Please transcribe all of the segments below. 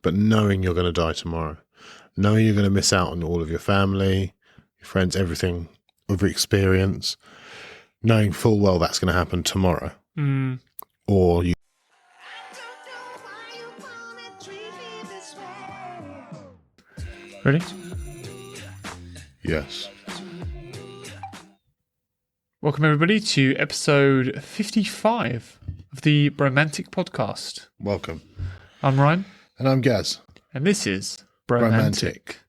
but knowing you're going to die tomorrow, knowing you're going to miss out on all of your family, your friends, everything, every experience, knowing full well that's going to happen tomorrow. Or you. Ready? Yes. Welcome, everybody, to episode 55 of the Bromantic Podcast. Welcome. I'm Ryan. And I'm Gaz. And this is Bromantic.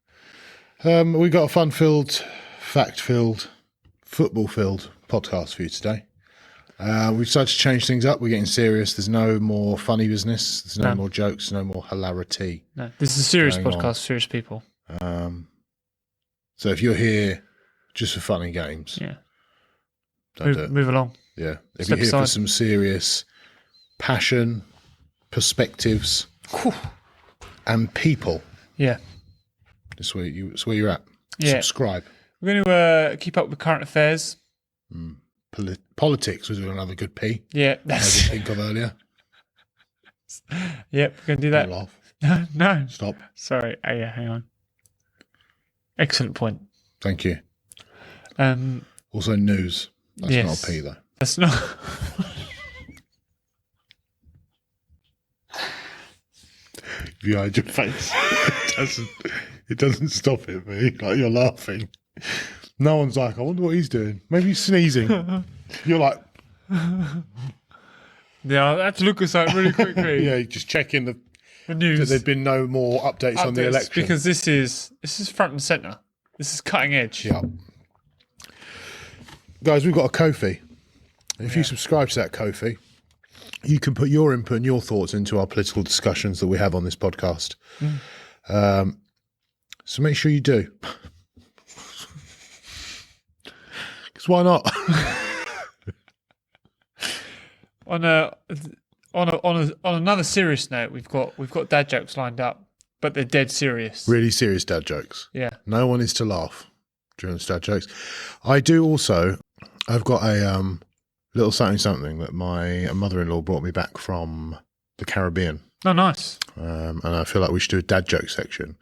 We got a fun-filled, fact-filled, football-filled podcast for you today. We've decided to change things up. We're getting serious. There's no more funny business. There's no more jokes, no more hilarity. No, this is a serious podcast on. for serious people. So if you're here just for fun and games, don't do it. Move along. Yeah. If Step you're here for aside. some serious passion, perspectives, and people, that's where you're at. Yeah. Subscribe. We're going to keep up with current affairs. Politics was another good P. Yeah. I didn't think of earlier. Yep, we're going to do that. Don't laugh. No. Stop. Sorry. Hang on. Excellent point. Thank you. Um, Also news. That's yes. not a P though. That's not... Behind your face. It doesn't stop it, me. Like you're laughing. No one's like, I wonder what he's doing. Maybe he's sneezing. You're like, Yeah, I had to look this up really quickly. yeah, just checking The that news. there'd been no more updates on the election. Because this is front and centre. This is cutting edge. Yeah. Guys, we've got a Ko-fi. If you subscribe to that Ko-fi, you can put your input and your thoughts into our political discussions that we have on this podcast. So make sure you do. Because why not? On another serious note, we've got dad jokes lined up, but they're dead serious. Really serious dad jokes. Yeah. No one is to laugh during the dad jokes. I do also. I've got a little something that my mother-in-law brought me back from the Caribbean. Oh, nice. And I feel like we should do a dad joke section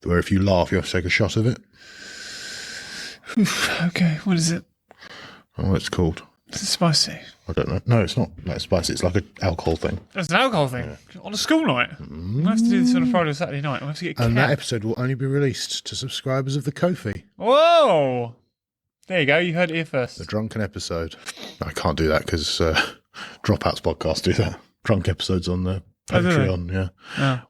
where if you laugh, you have to take a shot of it. Okay, what is it? Oh, it's called. Is it spicy? I don't know. No, it's not like spicy. It's like an alcohol thing. It's an alcohol thing. On a school night. We have to do this on a Friday or Saturday night. We have to get And that capped. episode will only be released to subscribers of the Ko-fi. Whoa! There you go. You heard it here first. The drunken episode. I can't do that because Dropouts podcast do that. Drunk episodes on the Oh, do they? Patreon. Yeah. Oh.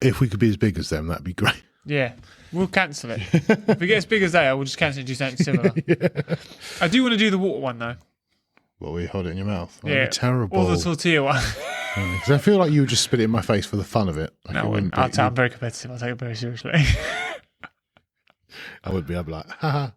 If we could be as big as them, that'd be great. Yeah, we'll cancel it. If we get as big as they are, we'll just cancel it and do something similar. I do want to do the water one, though. What, we hold it in your mouth? Oh, Yeah, that'd be terrible. Or the tortilla one. Because I feel like you would just spit it in my face for the fun of it. Like No, it wouldn't be, I'm very competitive. I'll take it very seriously. I would be. I'd be like, haha.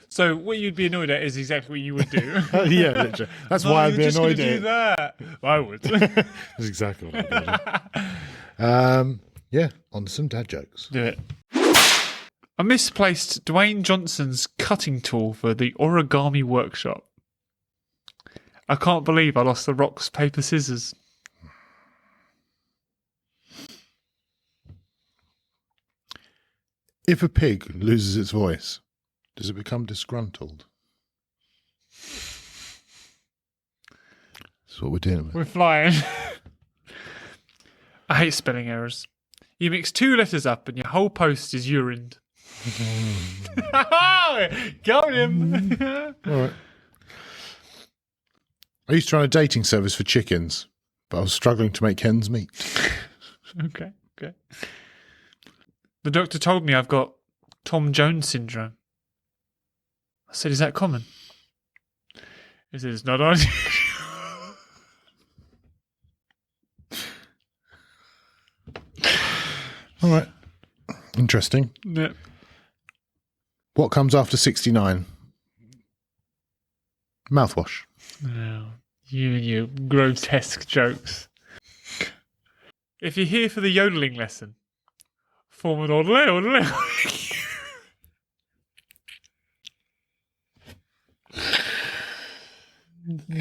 So what you'd be annoyed at is exactly what you would do. Yeah, literally. That's why I'd be annoyed at do it. that. I would. That's exactly what I'd do. Yeah, on some dad jokes. Do it. I misplaced Dwayne Johnson's cutting tool for the origami workshop. I can't believe I lost the rocks, paper, scissors. If a pig loses its voice, does it become disgruntled? That's what we're dealing with. We're flying. I hate spelling errors. You mix two letters up and your whole post is urined. Got him. All right. I used to run a dating service for chickens, but I was struggling to make hens meet. Okay. The doctor told me I've got Tom Jones syndrome. I said, is that common? He said, it's not unusual. All right. Interesting. Yeah. What comes after 69? Mouthwash. No, you and your grotesque jokes. If you're here for the yodeling lesson, form an orderly.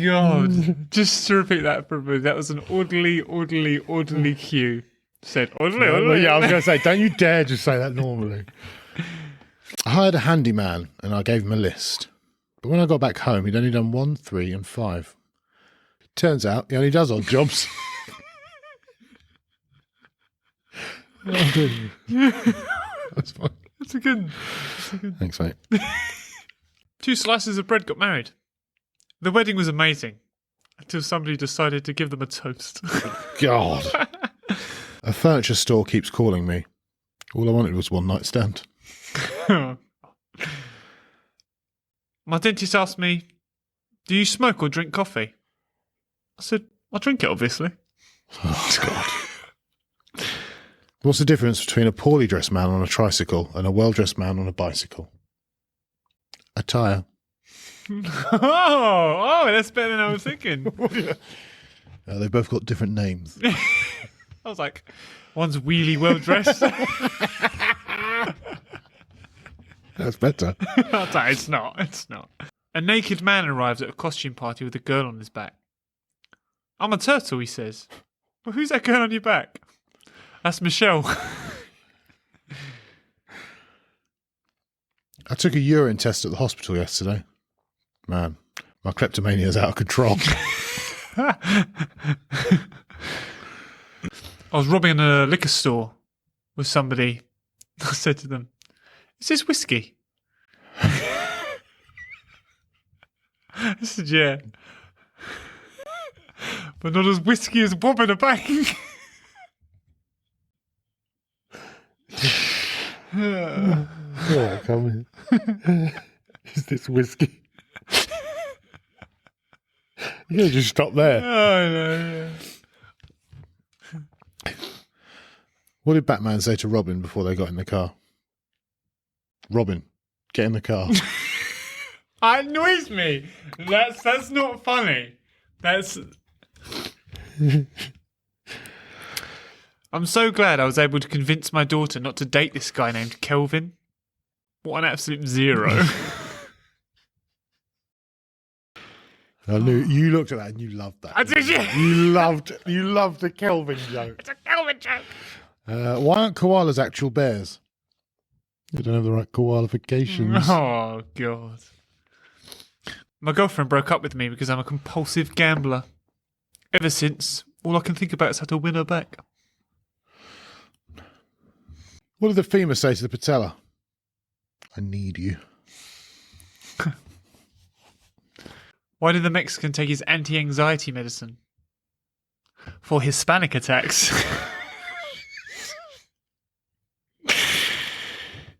God, just to repeat that for me, that was an orderly cue. said, Yeah, I was going to say, don't you dare just say that normally. I hired a handyman and I gave him a list. But when I got back home, he'd only done 1, 3 and 5. Turns out he only does odd jobs. That's fine. That's a good. Thanks, mate. 2 slices of bread got married. The wedding was amazing until somebody decided to give them a toast. God. A furniture store keeps calling me. All I wanted was one night stand. My dentist asked me, do you smoke or drink coffee? I said, I drink it, obviously. Oh, God. What's the difference between a poorly dressed man on a tricycle and a well-dressed man on a bicycle? Attire. Oh, that's better than I was thinking. They both got different names. I was like, one's really well dressed. That's better. It's not. It's not. A naked man arrives at a costume party with a girl on his back. I'm a turtle, he says. Well, who's that girl on your back? That's Michelle. I took a urine test at the hospital yesterday. Man, my kleptomania is out of control. I was robbing a liquor store with somebody. I said to them, is this whiskey? I said, yeah. But not as whiskey as robbing a bank. Yeah, come in. Is this whiskey? You gotta just stop there. Oh, no, yeah. What did Batman say to Robin before they got in the car? Robin, get in the car. That annoys me. That's not funny. I'm so glad I was able to convince my daughter not to date this guy named Kelvin. What an absolute zero. I knew you looked at that and you loved that. I did, yeah. You loved the Kelvin joke. It's a Kelvin joke. Why aren't koalas actual bears? They don't have the right qualifications. Oh, God. My girlfriend broke up with me because I'm a compulsive gambler. Ever since, all I can think about is how to win her back. What did the femur say to the patella? I need you. Why did the Mexican take his anti-anxiety medicine? For Hispanic attacks.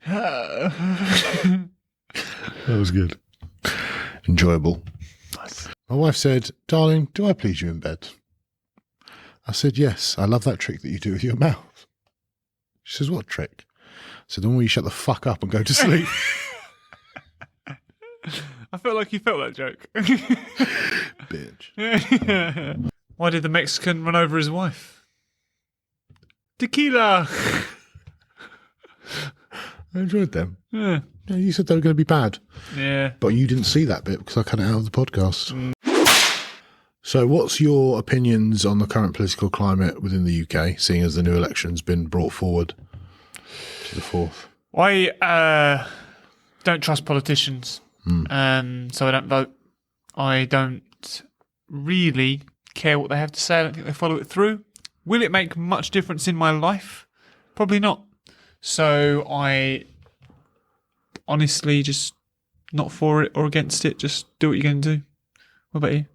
That was good. Enjoyable. Nice. My wife said, darling, do I please you in bed? I said, yes, I love that trick that you do with your mouth. She says, what trick? I said, the one where you shut the fuck up and go to sleep. I felt like you felt that joke. Bitch. Why did the Mexican run over his wife? Tequila. I enjoyed them. Yeah. Yeah, you said they were going to be bad. Yeah. But you didn't see that bit because I cut it out of the podcast. So what's your opinions on the current political climate within the UK, seeing as the new election's been brought forward to the 4th? I don't trust politicians, so I don't vote. I don't really care what they have to say. I don't think they follow it through. Will it make much difference in my life? Probably not. So I honestly just not for it or against it. Just do what you're going to do. What about you?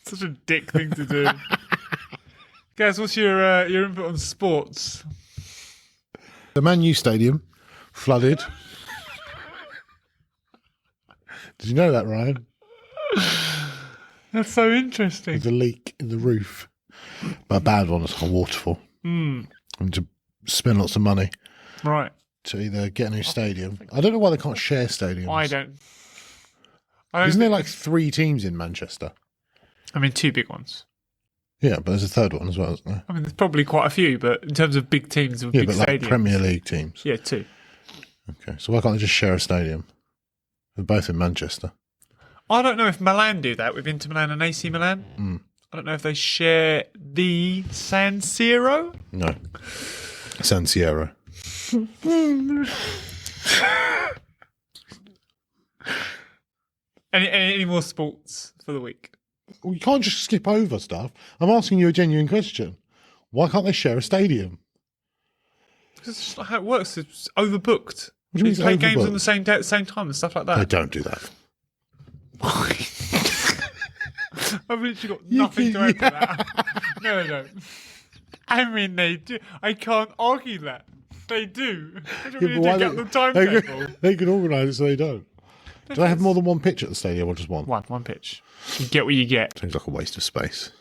Such a dick thing to do. Guys, what's your input on sports? The Man U stadium flooded. Did you know that, Ryan? That's so interesting. There's a leak in the roof. But a bad one, it's a waterfall. And to spend lots of money. Right. To either get a new stadium. I don't know why they can't share stadiums. I don't Isn't there like 3 teams in Manchester? I mean, 2 big ones. Yeah, but there's a third one as well, isn't there? I mean, there's probably quite a few, but in terms of big teams with Yeah, big but like stadiums. Premier League teams. Yeah, 2. Okay, so why can't they just share a stadium? They're both in Manchester. I don't know if Milan do that with Inter Milan and AC Milan. I don't know if they share the San Siro. No. San Siro. Any more sports for the week? Well, you can't just skip over stuff. I'm asking you a genuine question. Why can't they share a stadium? Because it's just not how it works. It's overbooked. What do you mean You play it's games overbooked? on the same day at the same time and stuff like They that. don't do that. I've literally got nothing to add to that. No, they don't. I mean, they do. I can't argue that. They do. What do you Yeah, mean but to get the timetable? they can organise it so they don't. Do they have more than one pitch at the stadium or just one? One pitch. You get what you get. Seems like a waste of space.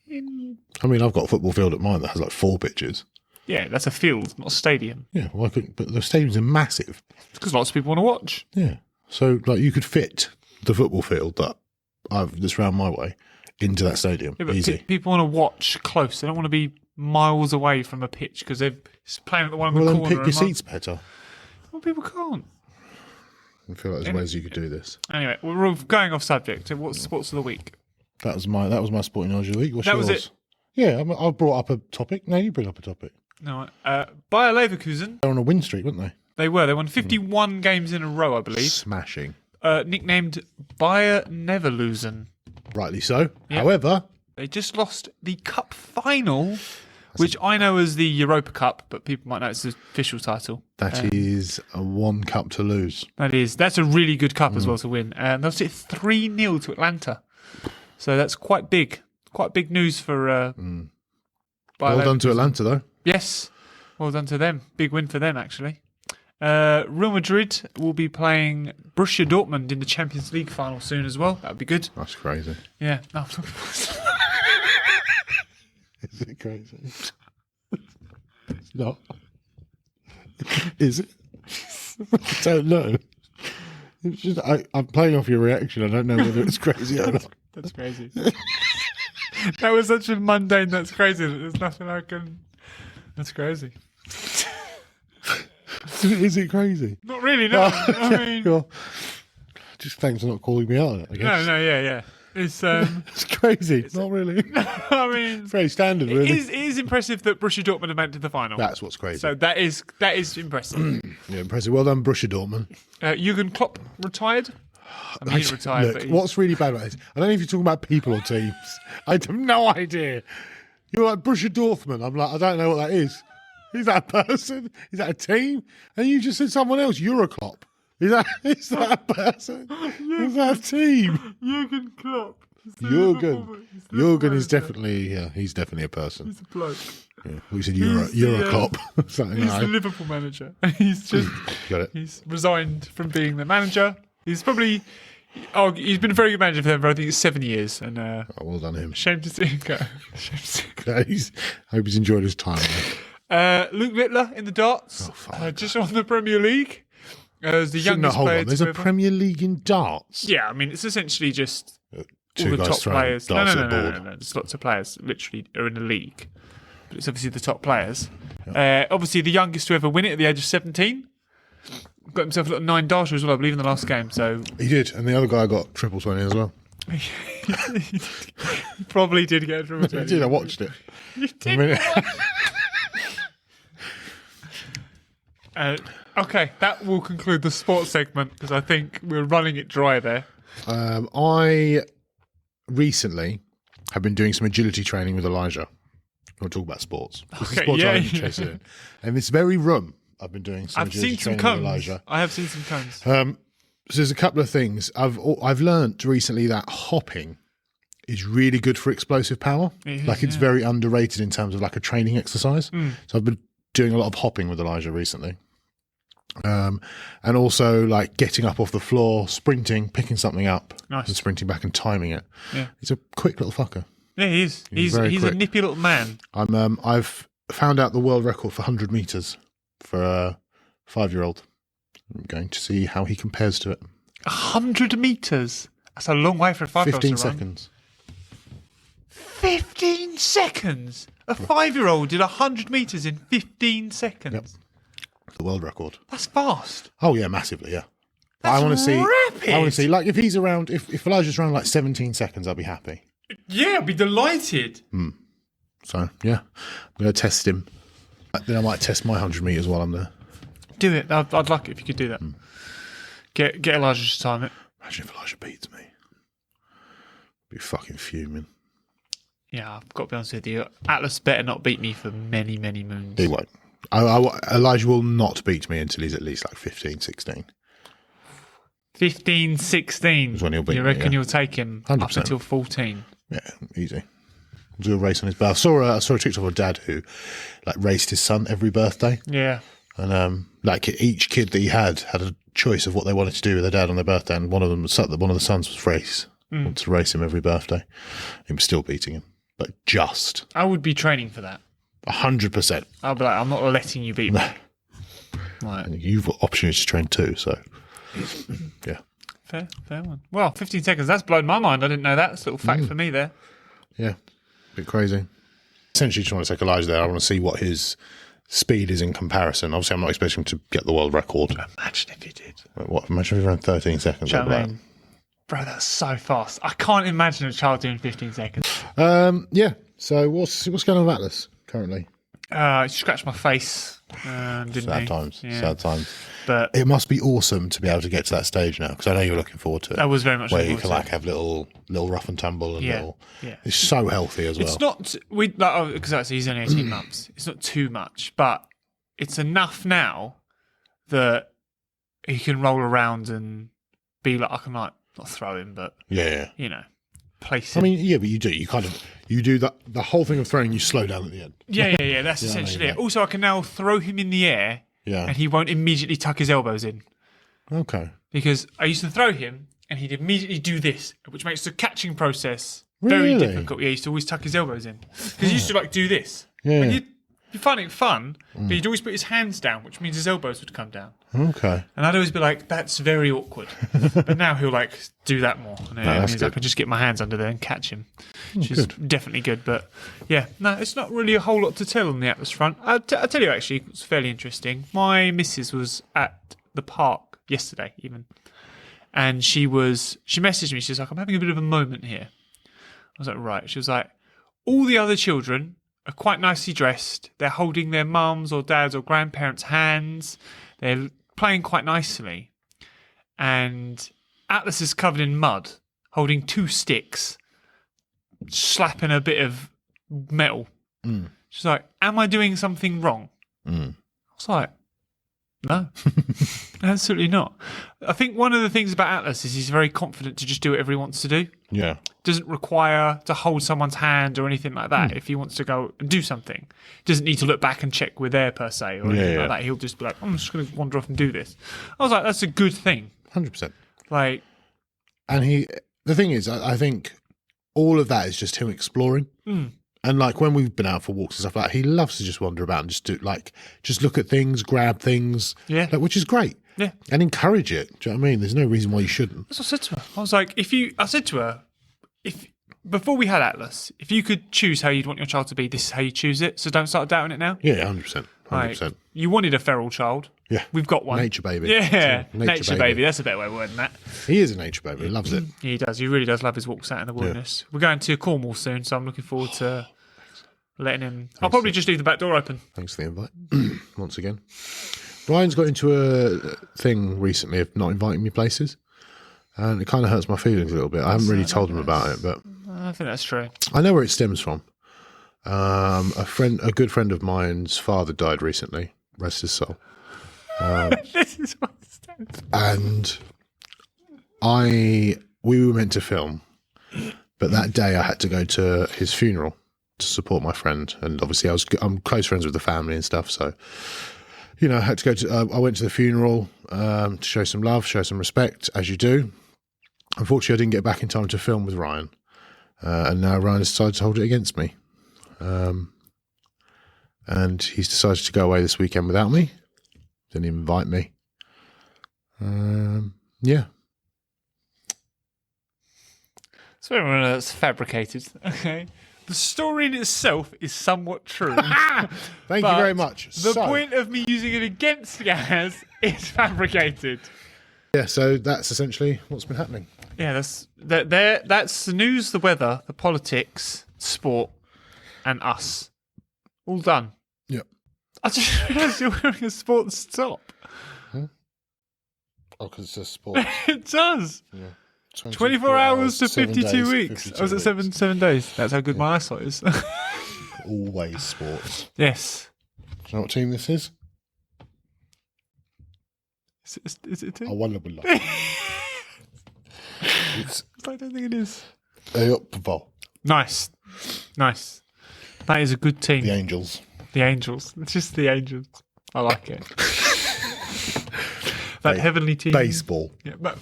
I mean, I've got a football field at mine that has like 4 pitches. Yeah, that's a field, not a stadium. Yeah, why couldn't? But the stadiums are massive. Because lots of people want to watch. Yeah, so like you could fit the football field that's round my way into that stadium. Yeah, but Easy. people want to watch close. They don't want to be miles away from a pitch because they're playing at the one in Well, the then corner. pick your seats better. Well, people can't. I feel like there's ways you could do this. Anyway, we're going off subject. What's sports of the week? That was my sporting knowledge of the week. What's That yours? was it. Yeah, I brought up a topic. No, you bring up a topic. No, Bayer Leverkusen. They're on a win streak, weren't they? They were. They won 51 games in a row, I believe. Smashing. Nicknamed Bayer Neverlosen. Rightly so. Yeah. However, They just lost the cup final, which I know as the Europa Cup, but people might know it's the official title. that is a 1 cup to lose. That's a really good cup as well to win. And they lost it 3-0 to Atlanta. So that's quite big. Quite big news for Bayer Well done to Leverkusen. Atlanta, though. Yes. Well done to them. Big win for them, actually. Real Madrid will be playing Borussia Dortmund in the Champions League final soon as well. That would be good. That's crazy. Yeah. No, Is it crazy? It's not. Is it? I don't know. It's just I'm playing off your reaction. I don't know whether it's crazy or not. that's crazy. That was such a mundane that's crazy that there's nothing I can... That's crazy. Is it crazy? Not really, no. I mean... Well, just thanks for not calling me out on it, I guess. No, yeah. It's, It's crazy. Not really. I mean... Very standard, really. It is impressive that Borussia Dortmund have made it to the final. That's what's crazy. So that is impressive. Yeah, impressive. Well done, Borussia Dortmund. Jurgen Klopp retired. I mean, he retired, Look, but he... what's really bad about this? I don't know if you're talking about people or teams. I have no idea. You're like Borussia Dortmund. I'm like, I don't know what that is. Is that a person? Is that a team? And you just said someone else. Euroclop. Is that a person? Is that a team? Jurgen Klopp. Jurgen is definitely, he's definitely a person. He's a bloke. Yeah. We said He's the, Euroclop. Something He's like the that. Liverpool manager. He's just... Got it. He's resigned from being the manager. He's probably... Oh, he's been a very good manager for them for, I think, it's 7 years. And Oh, well done him. shame to see him go. Shame to see him go. Hope he's enjoyed his time there. Luke Littler in the darts. Just on the Premier League. As the youngest hold player on. There's to a ever... Premier League in darts. Yeah, I mean, it's essentially just... Two all the guys top throwing players. darts at a board. No. There's lots of players literally are in the league. But it's obviously the top players. Obviously, the youngest to ever win it at the age of 17. Got himself a little 9-darter as well, I believe, in the last game. So He did, and the other guy got triple 20 as well. he probably did get a triple He did, I watched it. I mean, Okay, that will conclude the sports segment because I think we're running it dry there. I recently have been doing some agility training with Elijah. We'll talk about sports. This is Okay, sports yeah. I'm interested in. And this very room, I've been doing some I've agility seen some training with cones. Elijah. I have seen some cones. So there's a couple of things. I've learnt recently that hopping is really good for explosive power. It is, Like it's yeah. very underrated in terms of like a training exercise. So I've been doing a lot of hopping with Elijah recently. And also like getting up off the floor, sprinting, picking something up, Nice. and sprinting back and timing it. Yeah. He's a quick little fucker. Yeah, he is. He's very a quick. nippy little man. I've found out the world record for 100 meters for a 5-year-old. I'm going to see how he compares to it. 100 metres. That's a long way for a 5-year-old 15 to run. seconds. 15 seconds? A 5-year-old did 100 metres in 15 seconds. Yep. The world record. That's fast. Oh yeah, massively, yeah. I want to see. rapid. I want to see. Like if he's around, if Elijah's around like 17 seconds, I'll be happy. Yeah, I'd be delighted. So yeah, I'm going to test him. Then I might test my 100 meters while I'm there. Do it. I'd like it if you could do that. Get Elijah to time it. Imagine if Elijah beats me. I'd be fucking fuming. Yeah, I've got to be honest with you. Atlas better not beat me for many, many moons. He won't. Elijah will not beat me until he's at least like 15, 16. 15, 16. That's when he'll beat you me, reckon yeah. you'll take him 100%. up until 14? Yeah, easy. Do a race on his birthday. I saw a TikTok of a dad who like raced his son every birthday. Yeah. And like each kid that he had a choice of what they wanted to do with their dad on their birthday, and one of the sons was race. Wanted to race him every birthday. He was still beating him, but just I would be training for that. 100%. I'll be like, I'm not letting you beat me. Right. And you've got opportunities to train too, so yeah. Fair one. Well, 15 seconds. That's blown my mind. I didn't know that. That's a little fact for me there. Yeah, a bit crazy. Essentially, just want to take Elijah there. I want to see what his speed is in comparison. Obviously, I'm not expecting him to get the world record. Imagine if he did. What? Imagine if he ran 13 seconds. Do you know what I mean? Bro, that's so fast. I can't imagine a child doing 15 seconds. Yeah. So what's going on with Atlas currently? He scratched my face. Didn't Sad he? times. Yeah. Sad times. But It must be awesome to be able to get to that stage now, because I know you're looking forward to it. I was very much where looking you can forward like have little rough and tumble and Yeah, little. yeah. It's so healthy as well. it's not because he's only 18 months. It's not too much, but it's enough now that he can roll around and be like, I can like not throw him, but Yeah. you know, place I him. mean, yeah, but you do that. The whole thing of throwing, you slow down at the end. Yeah. That's essentially it. Also, I can now throw him in the air, Yeah. and he won't immediately tuck his elbows in. Okay. Because I used to throw him, and he'd immediately do this, which makes the catching process very Really? difficult. Yeah, he used to always tuck his elbows in because he used to like do this. Yeah. And you'd find it fun, but he'd always put his hands down, which means his elbows would come down. Okay. And I'd always be like, "That's very awkward." But now he'll like do that more, and it that's means I good. can just get my hands under there and catch him, which is good. definitely good. But yeah, no, it's not really a whole lot to tell on the Atlas front. I'll tell you actually, it's fairly interesting. My missus was at the park yesterday, even, and she messaged me. She's like, "I'm having a bit of a moment here." I was like, "Right." She was like, "All the other children are quite nicely dressed. They're holding their mums or dads or grandparents' hands. They're playing quite nicely. And Atlas is covered in mud, holding 2 sticks, slapping a bit of metal." She's like, "Am I doing something wrong?" I was like, no, absolutely not. I think one of the things about Atlas is he's very confident to just do whatever he wants to do. Yeah. Doesn't require to hold someone's hand or anything like that. If he wants to go and do something, doesn't need to look back and check we're there per se or anything like that. He'll just be like, "I'm just going to wander off and do this." I was like, that's a good thing. 100%. Like, And the thing is, I think all of that is just him exploring. And like when we've been out for walks and stuff like that, he loves to just wander about and just look at things, grab things, Yeah. which is great. yeah. And encourage it. Do you know what I mean? There's no reason why you shouldn't. That's what I said to her. I was like, I said to her, before we had Atlas, if you could choose how you'd want your child to be, this is how you choose it. So don't start doubting it now. Yeah, 100%. 100%. Like, you wanted a feral child. Yeah. We've got one. Nature baby. Yeah. Nature Nature baby. That's a better way of wording that. He is a nature baby. He loves it. He does. He really does love his walks out in the wilderness. We're going to Cornwall soon, so I'm looking forward to letting him. I'll probably just leave the back door open. Thanks for the invite once again. Ryan's got into a thing recently of not inviting me places, and it kind of hurts my feelings a little bit. I haven't really told him about it, but I think that's true. I know where it stems from. A good friend of mine's father died recently. Rest his soul. This is what it stands for. And we were meant to film, but that day I had to go to his funeral to support my friend, and obviously I'm close friends with the family and stuff, so I had to go to. I went to the funeral to show some love, show some respect, as you do. Unfortunately, I didn't get back in time to film with Ryan, and now Ryan has decided to hold it against me, and he's decided to go away this weekend without me. Didn't even invite me. Yeah. So everyone that's fabricated. Okay. The story in itself is somewhat true. Thank you very much. The point of me using it against Gaz is fabricated. Yeah, so that's essentially what's been happening. Yeah, that's the news, the weather, the politics, sport, and us. All done. Yep. I just realised you're wearing a sports top. Oh, because it says sports. It does. Yeah. 24 hours to 52 days, weeks. 52 I was at weeks. 7 days. That's how good my eyesight is. Always sports. Yes. Do you know what team this is? Is it a team? I wonder below. It's I don't think it is. Eopval, Nice. That is a good team. the Angels. The Angels. It's just the Angels. I like it. That heavenly team. Baseball. Yeah, but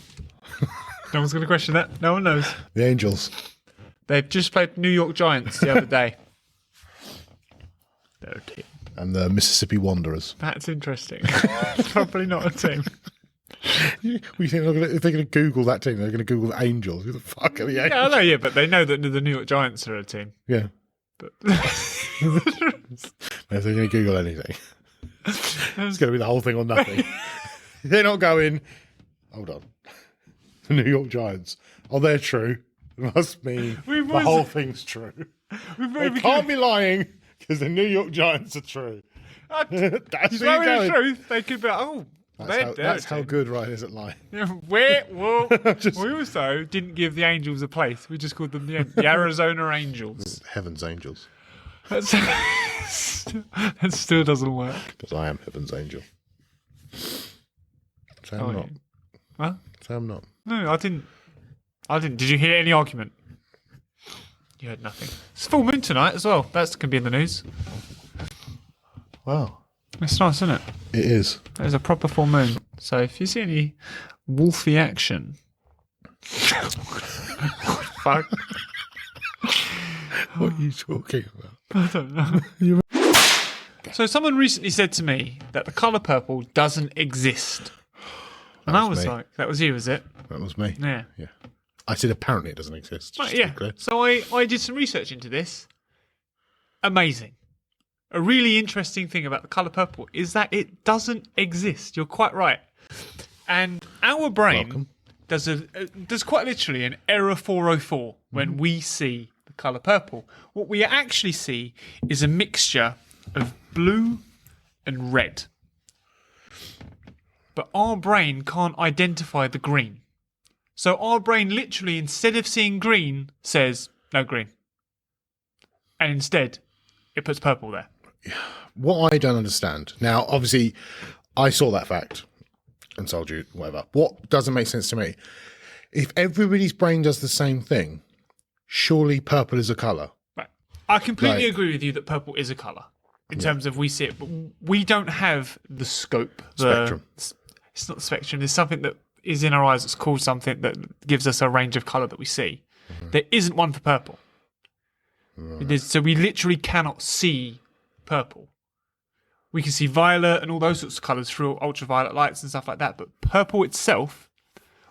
no one's going to question that. No one knows. The Angels. They've just played New York Giants the other day. They're a team. And the Mississippi Wanderers. That's interesting. It's probably not a team. We think if they're going to Google that team, they're going to Google the Angels. Who the fuck are the Angels? Yeah, I know, yeah, but they know that the New York Giants are a team. Yeah. But If they're going to Google anything, it's going to be the whole thing or nothing. They're not going, hold on, the New York Giants. Oh, they're true. It must mean the whole thing's true. They can't be lying because the New York Giants are true. That's where Just you're knowing the going. truth, they could be like, oh, That's how good Ryan is at lying. We also didn't give the Angels a place. We just called them the Arizona Angels. Heaven's Angels. That still doesn't work. Because I am Heaven's Angel. So I'm not. What? So I'm not. No, I didn't. Did you hear any argument? You heard nothing. It's full moon tonight as well. That can be in the news. Wow. It's nice, isn't it? It is. There's a proper full moon. So if you see any wolfy action... Fuck. What are you talking about? I don't know. So someone recently said to me that the colour purple doesn't exist. And I was me. like, that was you, was it? That was me. Yeah. Yeah. I said apparently it doesn't exist. just Right, to be yeah. clear. So I did some research into this. Amazing. A really interesting thing about the colour purple is that it doesn't exist. You're quite right. And our brain does quite literally an error 404 when we see the colour purple. What we actually see is a mixture of blue and red. But our brain can't identify the green. So our brain literally, instead of seeing green, says, no green. And instead, it puts purple there. What I don't understand. Now, obviously, I saw that fact and told you whatever. What doesn't make sense to me, if everybody's brain does the same thing, surely purple is a colour. Right. I completely agree with you that purple is a colour in terms of we see it, but we don't have the scope. Spectrum. It's not the spectrum. There's something that is in our eyes that's called something that gives us a range of colour that we see. There isn't one for purple. So we literally cannot see purple. We can see violet and all those sorts of colours through ultraviolet lights and stuff like that, but purple itself,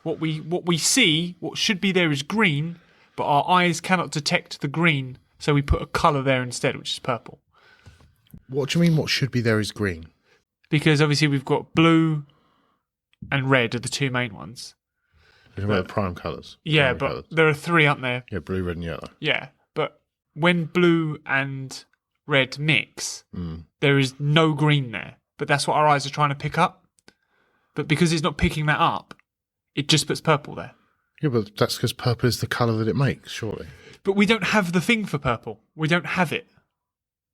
what we see, what should be there is green, but our eyes cannot detect the green, so we put a colour there instead, which is purple. What do you mean what should be there is green? Because obviously we've got blue and red are the two main ones. You're talking about the prime colours. Yeah, Primary but colours. there are three, aren't there? Yeah, blue, red and yellow. Yeah, but when blue and red mix, there is no green there. But that's what our eyes are trying to pick up. But because it's not picking that up, it just puts purple there. Yeah, but that's because purple is the colour that it makes, surely. But we don't have the thing for purple. We don't have it.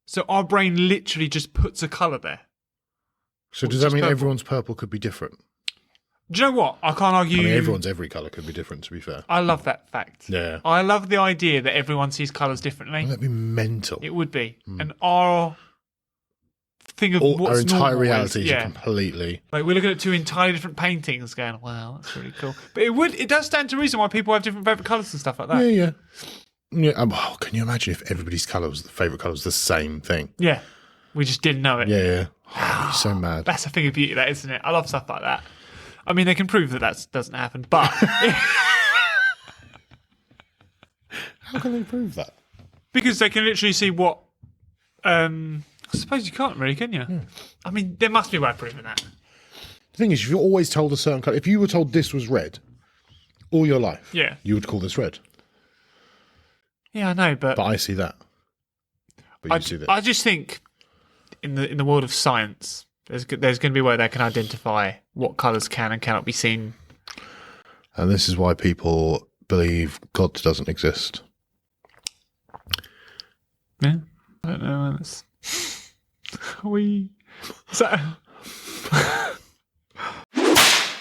So our brain literally just puts a colour there. So Which does that is mean purple. everyone's purple could be different? Do you know what? I can't argue. I mean, everyone's every colour could be different, to be fair. I love that fact. Yeah. I love the idea that everyone sees colours differently. Wouldn't that be mental? It would be. And our thing of Our what's entire normal realities is, are completely... like we're looking at two entirely different paintings going, wow, that's really cool. But it does stand to reason why people have different favourite colours and stuff like that. Yeah. Oh, can you imagine if everybody's favourite colour was the same thing? Yeah. We just didn't know it. Yeah. Oh, I'd be so mad. That's the thing of beauty, that, isn't it? I love stuff like that. I mean, they can prove that doesn't happen, but... How can they prove that? because they can literally see what... I suppose you can't really, can you? I mean, there must be a way of proving that. The thing is, if you're always told a certain colour, if you were told this was red all your life, Yeah. you would call this red. Yeah, I know, but I see that. But you see this. I just think in the world of science, there's going to be a way they can identify what colours can and cannot be seen. And this is why people believe God doesn't exist. Yeah, I don't know.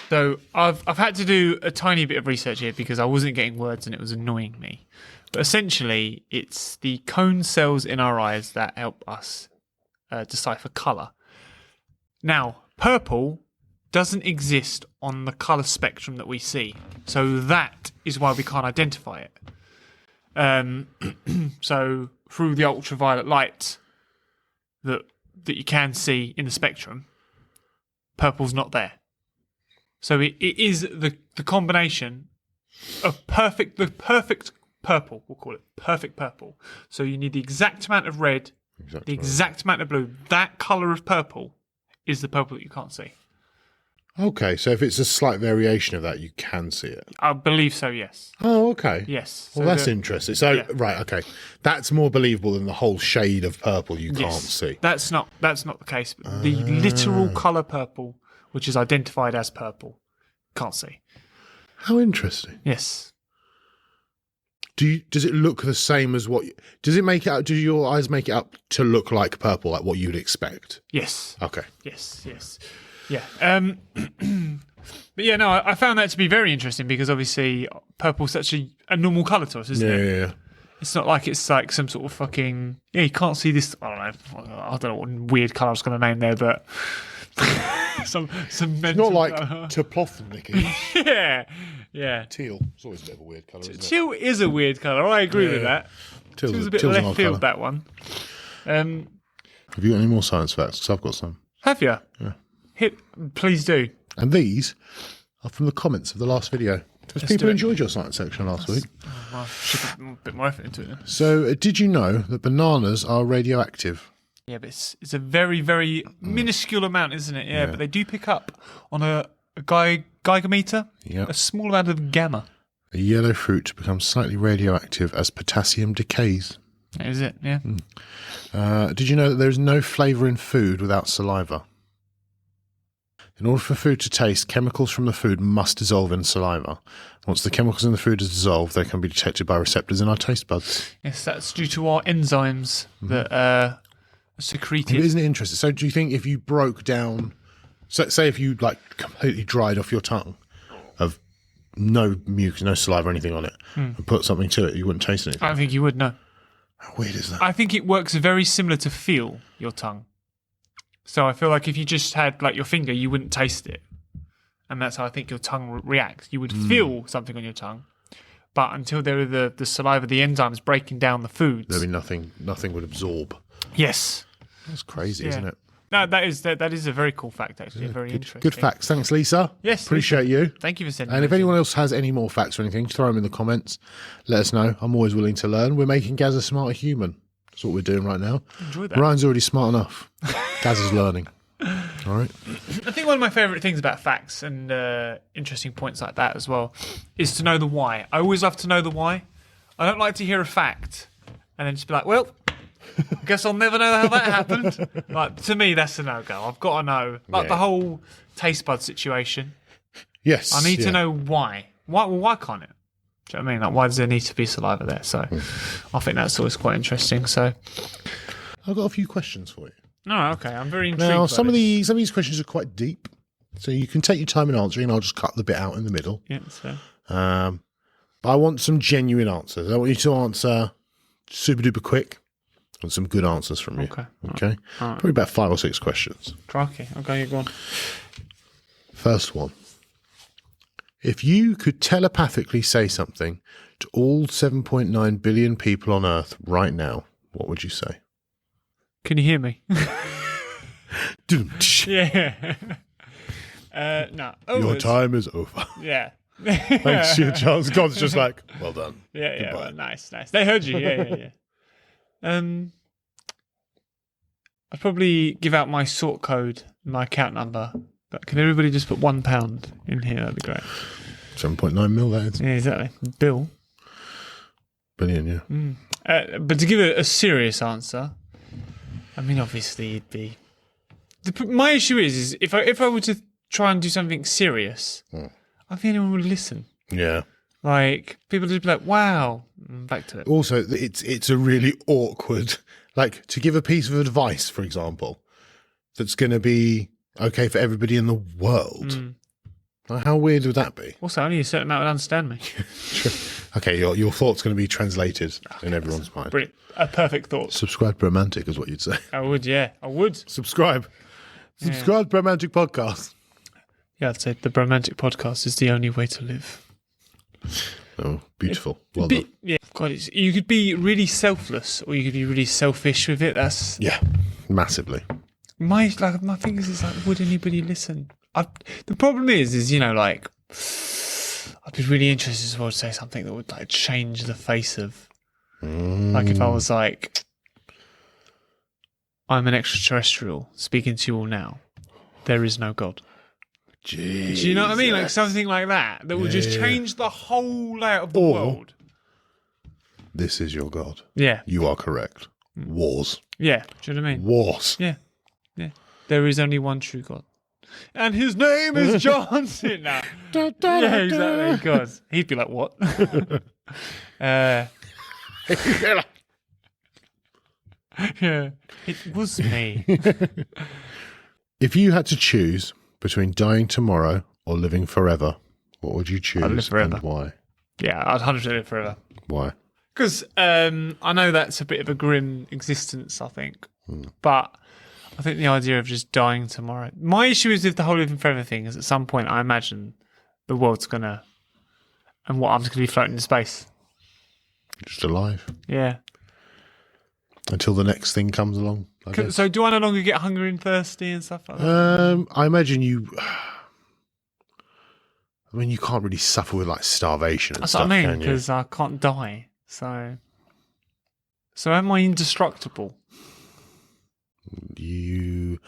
So I've had to do a tiny bit of research here because I wasn't getting words and it was annoying me. But essentially, it's the cone cells in our eyes that help us decipher colour. Now, purple doesn't exist on the colour spectrum that we see, so that is why we can't identify it. So through the ultraviolet light that you can see in the spectrum, purple's not there. So it is the combination of the perfect purple, we'll call it perfect purple. So you need the exact amount of red, the exact amount of blue. That colour of purple is the purple that you can't see. Okay, so if it's a slight variation of that, you can see it. I believe so, yes. Oh, okay. Yes. Well, that's interesting. So, yeah. Right, okay. That's more believable than the whole shade of purple you can't see. That's not the case. But the literal colour purple, which is identified as purple, can't see. How interesting. Yes. Does it look the same as what? Does it make it up? Do your eyes make it up to look like purple, like what you'd expect? Yes. Okay. Yes. Yeah. But yeah, no, I found that to be very interesting because obviously purple's such a normal colour to us, isn't it? Yeah. It's not like it's like some sort of fucking you can't see this. I don't know what weird colour I was going to name there, but some mental Not like colour. Toplothniki. Yeah. Teal. It's always a bit of a weird colour, isn't it? Teal is a weird colour. I agree with that. Teal's a bit teal's an left odd field, colour. that one. Have you got any more science facts? Because I've got some. Have you? Yeah. Please do. And these are from the comments of the last video. Because people enjoyed your science section last week. Well, should put a bit more effort into it then. So, did you know that bananas are radioactive? Yeah, but it's a very, very minuscule amount, isn't it? Yeah, but they do pick up on a Geiger meter, a small amount of gamma. A yellow fruit becomes slightly radioactive as potassium decays. Is it? Yeah. Did you know that there is no flavour in food without saliva? In order for food to taste, chemicals from the food must dissolve in saliva. Once the chemicals in the food are dissolved, they can be detected by receptors in our taste buds. Yes, that's due to our enzymes that are secreted. Isn't it interesting? So do you think if you broke down, say if you like completely dried off your tongue of no mucus, no saliva or anything on it, and put something to it, you wouldn't taste anything? I don't think you would, no. How weird is that? I think it works very similar to feel your tongue. So I feel like if you just had like your finger, you wouldn't taste it. And that's how I think your tongue reacts. You would feel something on your tongue. But until there are the saliva, the enzymes breaking down the foods. There'd be nothing would absorb. Yes. That's crazy, isn't it? No, that is a very cool fact, actually. Very interesting. Good facts. Thanks, Lisa. Yes. Appreciate you. Thank you for sending And if those anyone else has any more facts or anything, throw them in the comments. Let us know. I'm always willing to learn. We're making Gaz a smarter human. That's what we're doing right now. Enjoy that. Ryan's already smart enough. Gaz is learning. All right. I think one of my favourite things about facts and interesting points like that as well is to know the why. I always love to know the why. I don't like to hear a fact and then just be like, well, I guess I'll never know how that happened. Like, to me, that's a no-go. I've got to know. Like the whole taste bud situation. Yes. I need to know why. Why can't it? Do you know what I mean? Like, why does there need to be saliva there? So I think that's always quite interesting. So I've got a few questions for you. No, okay. I'm very intrigued. Now, some of these questions are quite deep, so you can take your time in answering. I'll just cut the bit out in the middle. Yeah, so. But I want some genuine answers. I want you to answer super duper quick. I want some good answers from you. Okay. Okay. All right. Probably about 5 or 6 questions. Crikey. Okay, go on. First one. If you could telepathically say something to all 7.9 billion people on Earth right now, what would you say? Can you hear me? Yeah. No. Your time is over. Yeah. Thanks to you, Charles. God's just like, well done. Yeah. Well, nice. They heard you. Yeah. I'd probably give out my sort code, my account number, But can everybody just put £1 in here? That'd be great. 7.9 mil, that is. Yeah, exactly. Bill. Billion, yeah. But to give a serious answer, I mean, obviously, it'd be. My issue is if I were to try and do something serious, I don't think anyone would listen. Yeah. Like, people would just be like, wow, back to it. Also, it's a really awkward, like, to give a piece of advice, for example, that's going to be okay for everybody in the world. Like, how weird would that be? Also, only a certain amount would understand me. Okay, your thought's going to be translated in everyone's mind. Brilliant. A perfect thought. Subscribe Bromantic is what you'd say. I would, yeah. I would. Subscribe. Subscribe Bromantic Podcast. Yeah, I'd say the Bromantic Podcast is the only way to live. Oh, beautiful. Well done. Yeah, God, you could be really selfless or you could be really selfish with it. That's Massively. my thing is like, would anybody listen? The problem is like I'd be really interested as well to say something that would like change the face of like if I was like, I'm an extraterrestrial speaking to you all now. There is no God. Jesus. Do you know what I mean? Like something like that would just change the whole layout of the world. This is your God. Yeah. You are correct. Wars. Yeah. Do you know what I mean? Wars. Yeah. Yeah. There is only one true God. And his name is Johnson. Nah. Yeah, exactly. God. He'd be like, what? Yeah. It was me. If you had to choose between dying tomorrow or living forever, what would you choose? I'd live forever. And why? Yeah, I'd 100% live forever. Why? Because I know that's a bit of a grim existence, I think. But I think the idea of just dying tomorrow. My issue is with the whole living forever thing is at some point I imagine the world's going to, and I'm just going to be floating in space. Just alive. Yeah. Until the next thing comes along. I guess. So do I no longer get hungry and thirsty and stuff like that? I imagine you. I mean, you can't really suffer with like starvation and That's stuff, what I mean, can you? because I can't die. So am I indestructible? You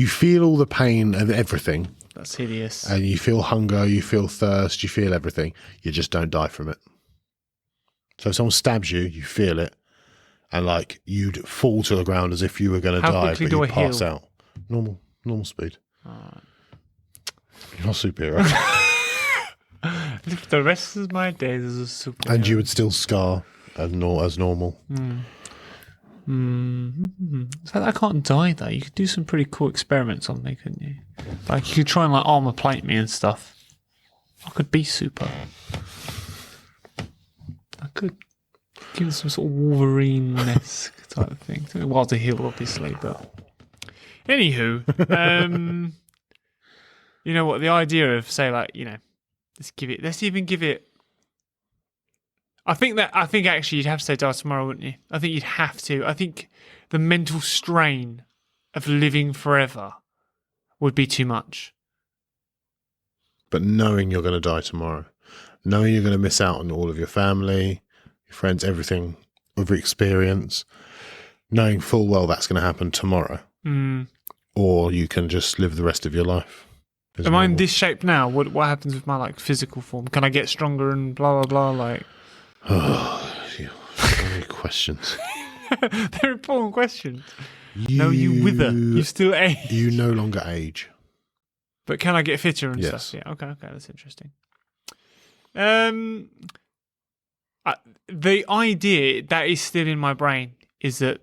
feel all the pain and everything. That's hideous. And you feel hunger, you feel thirst, you feel everything. You just don't die from it. So if someone stabs you, you feel it. And like you'd fall to the ground as if you were going to die, but you pass out. Normal speed. You're not a superhero. Live the rest of my days as a superhero. And you would still scar as normal. So I can't die though. You could do some pretty cool experiments on me, couldn't you? Like you could try and like armor plate me and stuff. I could be super. I could give it some sort of Wolverine-esque type of thing. Took a while to heal, obviously, but anywho, you know what? The idea of say like let's even give it. I think actually you'd have to say die tomorrow, wouldn't you? I think you'd have to. I think the mental strain of living forever would be too much. But knowing you're going to die tomorrow, knowing you're going to miss out on all of your family, your friends, everything, every experience, knowing full well that's going to happen tomorrow. Or you can just live the rest of your life. Am I in this shape now? What happens with my like physical form? Can I get stronger and blah blah blah? Like, so many questions. They're important questions. No, you wither. You still age. You no longer age. But can I get fitter and Yes. stuff? Yeah. Okay. That's interesting. The idea that is still in my brain is that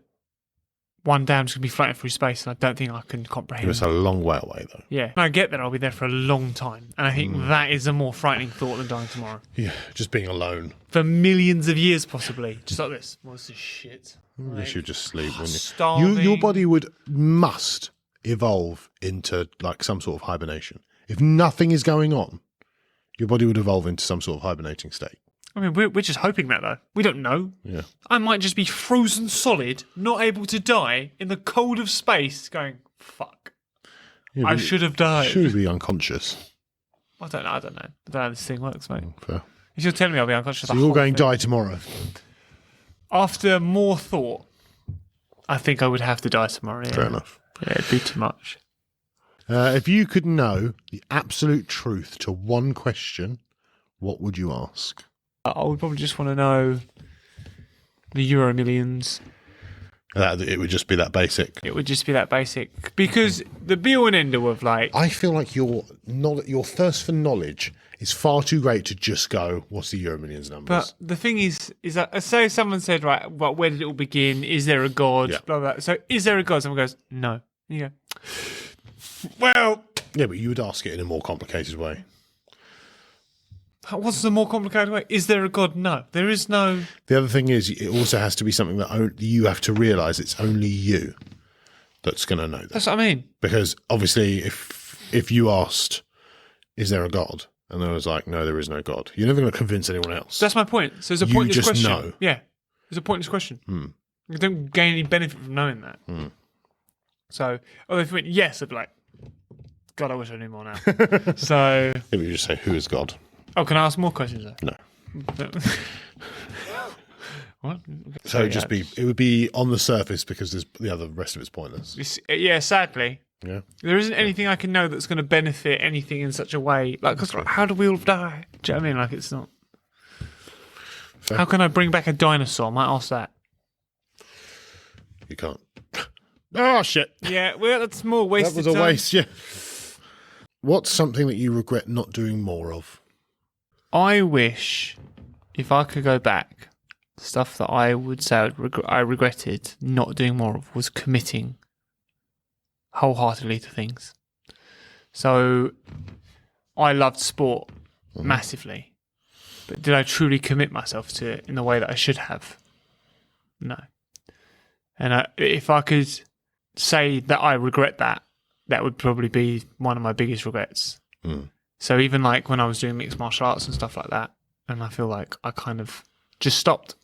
one day I'm just going to be floating through space, and I don't think I can comprehend. It's a long way away, though. Yeah. When I get there, I'll be there for a long time. And I think that is a more frightening thought than dying tomorrow. Yeah, just being alone. For millions of years, possibly. Just like this. What's this shit? You should just sleep, wouldn't you? Starving. Your body must evolve into like some sort of hibernation. If nothing is going on, your body would evolve into some sort of hibernating state. I mean, we're just hoping that, though. We don't know. Yeah. I might just be frozen solid, not able to die, in the cold of space, going, fuck. Yeah, I should have died. Should be unconscious. I don't know. I don't know how this thing works, mate. Fair. If you're telling me I'll be unconscious, So you're going to die tomorrow. After more thought, I think I would have to die tomorrow. Yeah. Fair enough. Yeah, it'd be too much. If you could know the absolute truth to one question, what would you ask? I would probably just want to know the Euro Millions. It would just be that basic. It would just be that basic. Because the be-all and end-all of like... I feel like your thirst for knowledge is far too great to just go, what's the Euro Millions numbers? But the thing is that, say someone said, right, well, where did it all begin? Is there a God? Yeah. Blah, blah. So, is there a God? Someone goes, no. And you go, well... Yeah, but you would ask it in a more complicated way. What's the more complicated way? Is there a God? No. There is no... The other thing is, it also has to be something that you have to realise it's only you that's going to know that. That's what I mean. Because obviously, if you asked, is there a God? And there was like, no, there is no God. You're never going to convince anyone else. That's my point. So it's a pointless just question. know. Yeah. It's a pointless question. You don't gain any benefit from knowing that. So, if you went yes, I'd be like, God, I wish I knew more now. So... Maybe you just say, who is God? Oh, can I ask more questions though? No. What? So it would be on the surface because the rest of it's pointless. Yeah, sadly. Yeah. There isn't anything I can know that's going to benefit anything in such a way. Like, 'cause how do we all die? Do you know what I mean? Like, it's not... Fair. How can I bring back a dinosaur? I might ask that. You can't. Oh, shit. Yeah, well, that's more wasted That was a time. waste, yeah. What's something that you regret not doing more of? I wish, if I could go back, stuff that I would say I regretted not doing more of was committing wholeheartedly to things. So, I loved sport massively, but did I truly commit myself to it in the way that I should have? No. And if I could say that I regret that, that would probably be one of my biggest regrets. So even like when I was doing mixed martial arts and stuff like that, and I feel like I kind of just stopped.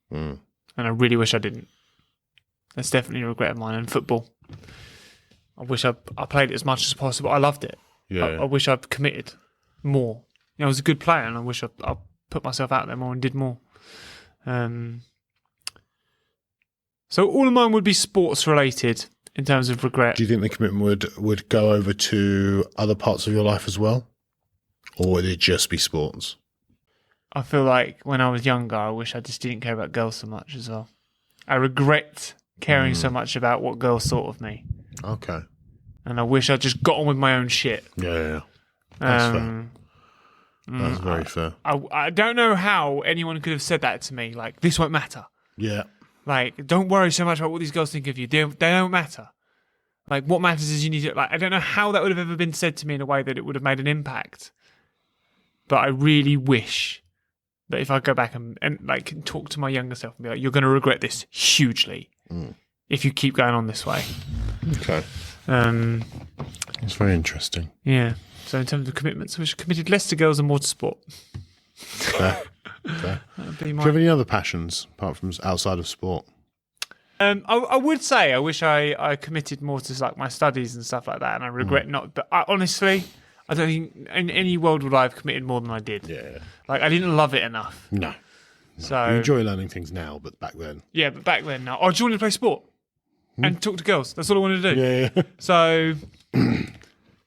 And I really wish I didn't. That's definitely a regret of mine. And football, I wish I played it as much as possible. I loved it. Yeah. I wish I'd committed more. You know, I was a good player, and I wish I put myself out there more and did more. So all of mine would be sports related in terms of regret. Do you think the commitment would go over to other parts of your life as well? Or would it just be sports? I feel like when I was younger, I wish I just didn't care about girls so much as well. I regret caring so much about what girls thought of me. Okay. And I wish I just got on with my own shit. Yeah. That's fair. That's very fair. I don't know how anyone could have said that to me. Like, this won't matter. Yeah. Like, don't worry so much about what these girls think of you. They don't matter. Like, what matters is you need to... Like, I don't know how that would have ever been said to me in a way that it would have made an impact. But I really wish that if I go back and like talk to my younger self and be like, you're going to regret this hugely if you keep going on this way. Okay. It's very interesting. Yeah. So in terms of commitments, I wish I committed less to girls and more to sport. Fair. That would be Do you have any other passions apart from outside of sport? I would say I wish I committed more to like my studies and stuff like that, and I regret not. But honestly, I don't think in any world would I have committed more than I did. Yeah. Like I didn't love it enough. No. So You enjoy learning things now, but back then. yeah, but back then, no. Oh, do you want to play sport and talk to girls? That's all I wanted to do. Yeah. So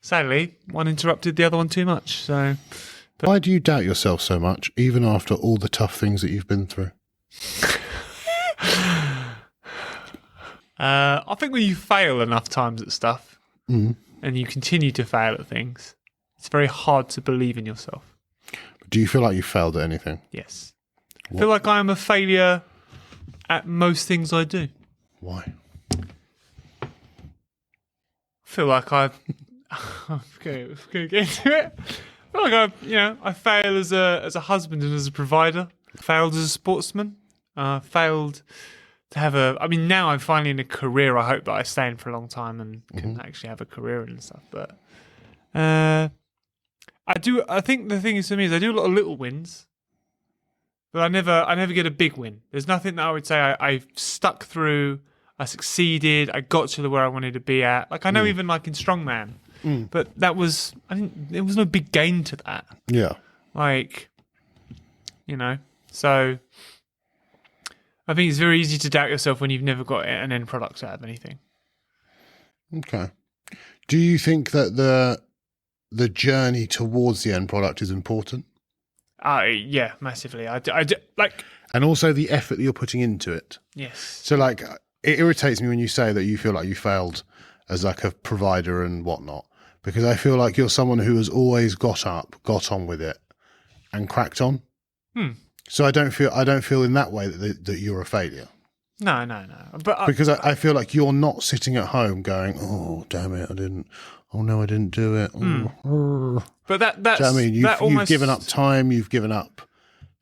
sadly, one interrupted the other one too much. So Why do you doubt yourself so much, even after all the tough things that you've been through? I think when you fail enough times at stuff and you continue to fail at things, it's very hard to believe in yourself. Do you feel like you failed at anything? Yes. I feel like I am a failure at most things I do. Why? I feel like I'm going to get into it. I feel like I fail as a husband and as a provider. Failed as a sportsman. Failed to have now I'm finally in a career I hope that I stay in for a long time and can actually have a career in and stuff. But I think the thing is for me is I do a lot of little wins, but I never get a big win. There's nothing that I would say I've stuck through, I succeeded, I got to where I wanted to be at. Like I know even like in strongman, but there was no big gain to that. Yeah. Like, so I think it's very easy to doubt yourself when you've never got an end product out of anything. Okay. Do you think that the journey towards the end product is important? Yeah, massively. I do, like, and also the effort that you're putting into it. Yes. So like, it irritates me when you say that you feel like you failed as like a provider and whatnot, because I feel like you're someone who has always got on with it and cracked on. So I don't feel in that way that you're a failure. No. But because I feel like you're not sitting at home going, oh, damn it, I didn't do it. But that's, do you know what I mean? You've given up time, you've given up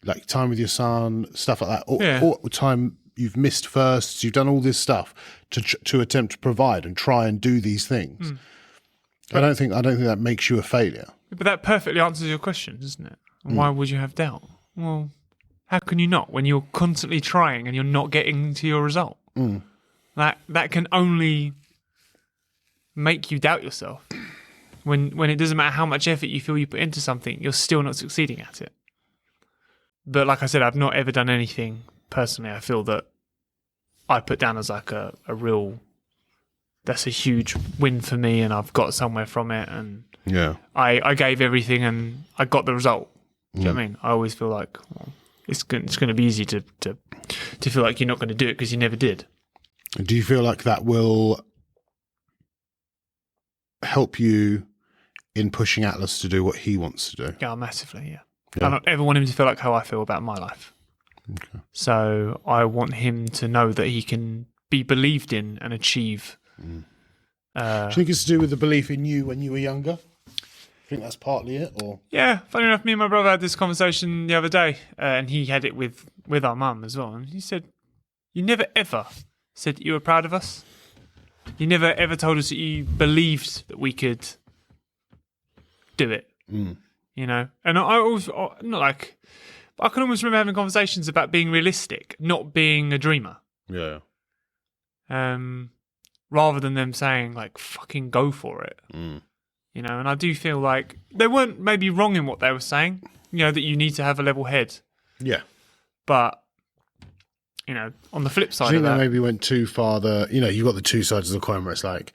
like time with your son, stuff like that. Or time you've missed firsts, you've done all this stuff to attempt to provide and try and do these things. I don't think that makes you a failure. But that perfectly answers your question, doesn't it? Why would you have doubt? Well, how can you not when you're constantly trying and you're not getting to your result? That can only make you doubt yourself. When it doesn't matter how much effort you feel you put into something, you're still not succeeding at it. But like I said, I've not ever done anything personally I feel that I put down as like a real, that's a huge win for me and I've got somewhere from it and I gave everything and I got the result. Do you know what I mean? I always feel like it's going to be easy to feel like you're not going to do it because you never did. Do you feel like that will help you in pushing Atlas to do what he wants to do? Yeah, massively, yeah. I don't ever want him to feel like how I feel about my life. Okay. So I want him to know that he can be believed in and achieve. Do you think it's to do with the belief in you when you were younger? I think that's partly it, or yeah. Funny enough, me and my brother had this conversation the other day, and he had it with our mum as well. And he said, "You never ever said that you were proud of us. You never ever told us that you believed that we could do it." You know, and I always not like. I can almost remember having conversations about being realistic, not being a dreamer. Yeah. Rather than them saying like, "Fucking go for it." You know, and I do feel like they weren't maybe wrong in what they were saying, you know, that you need to have a level head. Yeah. But, you know, on the flip side I think of that... they maybe went too far. You've got the two sides of the coin where it's like,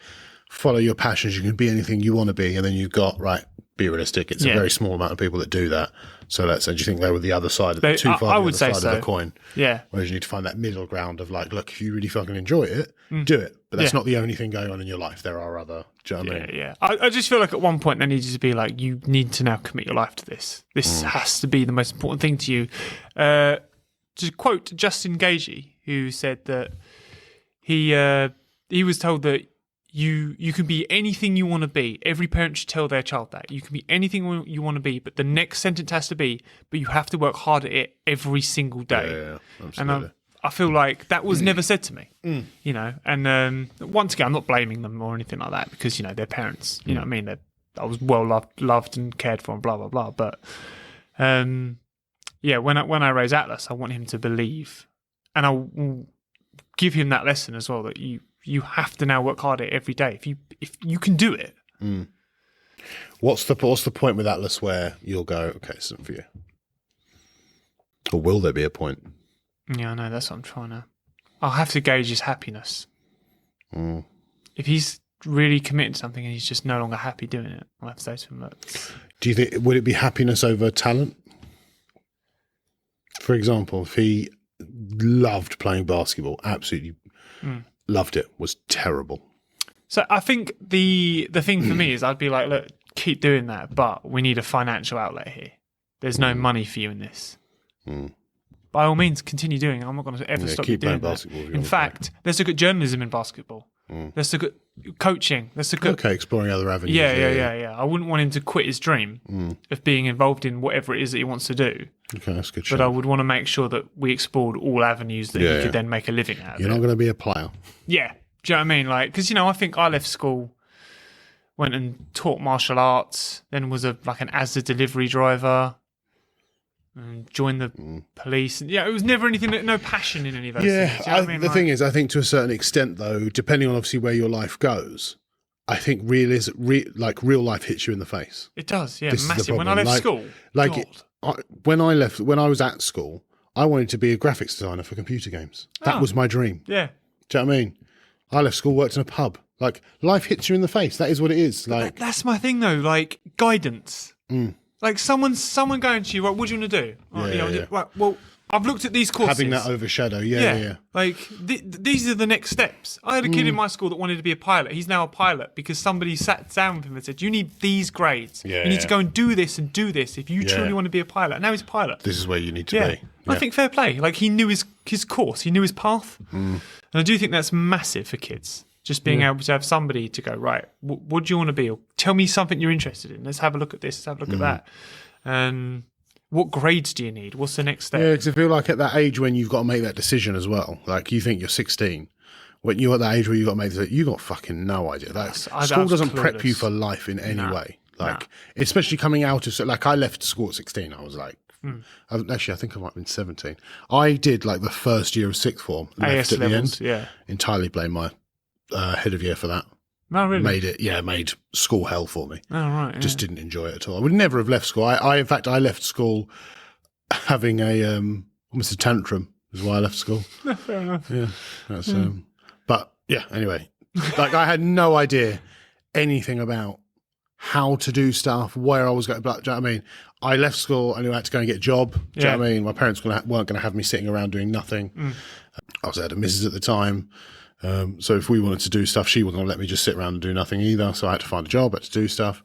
follow your passions, you can be anything you want to be, and then you've got, right, be realistic. It's a very small amount of people that do that. So do you think they were the other side, too far the other side of the coin? Yeah. Whereas you need to find that middle ground of like, look, if you really fucking enjoy it, do it. But that's not the only thing going on in your life. There are other, do you know what I mean? Yeah. I just feel like at one point there needed to be like, you need to now commit your life to this. This has to be the most important thing to you. To quote Justin Gagey, who said that he was told that you can be anything you want to be. Every parent should tell their child that. You can be anything you want to be, but the next sentence has to be, but you have to work hard at it every single day. Yeah, absolutely. And I feel like that was never said to me, you know. And once again, I'm not blaming them or anything like that because, you know, they're parents. You know what I mean? I was well loved and cared for and blah, blah, blah. But, yeah, when I raise Atlas, I want him to believe. And I will give him that lesson as well, that you have to now work hard at it every day. If you can do it. What's the point with Atlas where you'll go, okay, it's not for you? Or will there be a point? Yeah, I know. That's what I'm trying to... I'll have to gauge his happiness. If he's really committed to something and he's just no longer happy doing it, I'll have to say to him, look... Do you think, would it be happiness over talent? For example, if he loved playing basketball, absolutely loved it, was terrible. So I think the thing for me is I'd be like, look, keep doing that, but we need a financial outlet here. There's no money for you in this. By all means, continue doing it. I'm not going to ever stop you doing that. In fact, let's look at journalism in basketball. Let's look at coaching. Let's look at... Okay, exploring other avenues. Yeah. I wouldn't want him to quit his dream of being involved in whatever it is that he wants to do. Okay, that's good. But I would want to make sure that we explored all avenues that he could then make a living out of. You're not going to be a player. Yeah. Do you know what I mean? Like, because, you know, I think I left school, went and taught martial arts, then was an ASDA delivery driver, and joined the police. And, yeah, it was never anything, no passion in any of those things. Do you know what I mean? The thing is, I think to a certain extent, though, depending on obviously where your life goes, I think real life hits you in the face. It does, yeah, massive. When I left school, when I was at school, I wanted to be a graphics designer for computer games. That was my dream. Yeah. Do you know what I mean? I left school, worked in a pub. Like, life hits you in the face. That is what it is. Like, That's my thing, though. Like, guidance. Like, someone going to you, right, what do you want to do? Right, well, I've looked at these courses. having that overshadow. Yeah. Like, these are the next steps. I had a kid in my school that wanted to be a pilot. He's now a pilot because somebody sat down with him and said, you need these grades. You need to go and do this if you truly want to be a pilot. And now he's a pilot. This is where you need to be. I think fair play. Like, he knew his course. He knew his path. And I do think that's massive for kids. Just being able to have somebody to go, right, what do you want to be? Or tell me something you're interested in. Let's have a look at this. Let's have a look at that. And what grades do you need? What's the next step? Yeah, because I feel like at that age when you've got to make that decision as well, like you think you're 16, when you're at that age where you've got to make that, you've got fucking no idea. School doesn't prep you for life in any way. Like, especially coming out of, like, I left school at 16. I was like, actually, I think I might have been 17. I did like the first year of sixth form, left at levels, the end. Entirely blame my head of year for that. No, really? Made school hell for me. Oh, right. Just didn't enjoy it at all. I would never have left school. In fact, I left school having almost a tantrum is why I left school. Fair enough. Yeah. That's, but yeah, anyway, like I had no idea anything about how to do stuff, where I was going. But do you know what I mean? I left school and I had to go and get a job. Do you know what I mean? My parents weren't going to have me sitting around doing nothing. I was at a missus at the time. So if we wanted to do stuff, she wasn't going to let me just sit around and do nothing either. So I had to find a job, had to do stuff.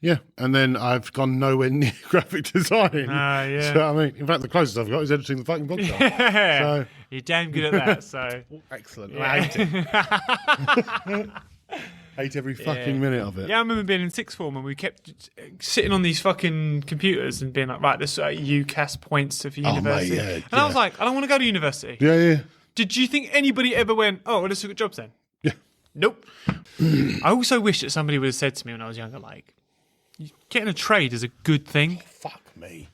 Yeah. And then I've gone nowhere near graphic design. So, I mean, in fact, the closest I've got is editing the fucking podcast. So, you're damn good at that. So excellent. Yeah. I hate it. Hate every fucking minute of it. Yeah, I remember being in sixth form and we kept sitting on these fucking computers and being like, right, this UCAS points for university. Mate, and I was like, I don't want to go to university. Yeah. Did you think anybody ever went, oh, well, let's look at jobs then? Yeah. Nope. I also wish that somebody would have said to me when I was younger, like, getting a trade is a good thing. Fuck me.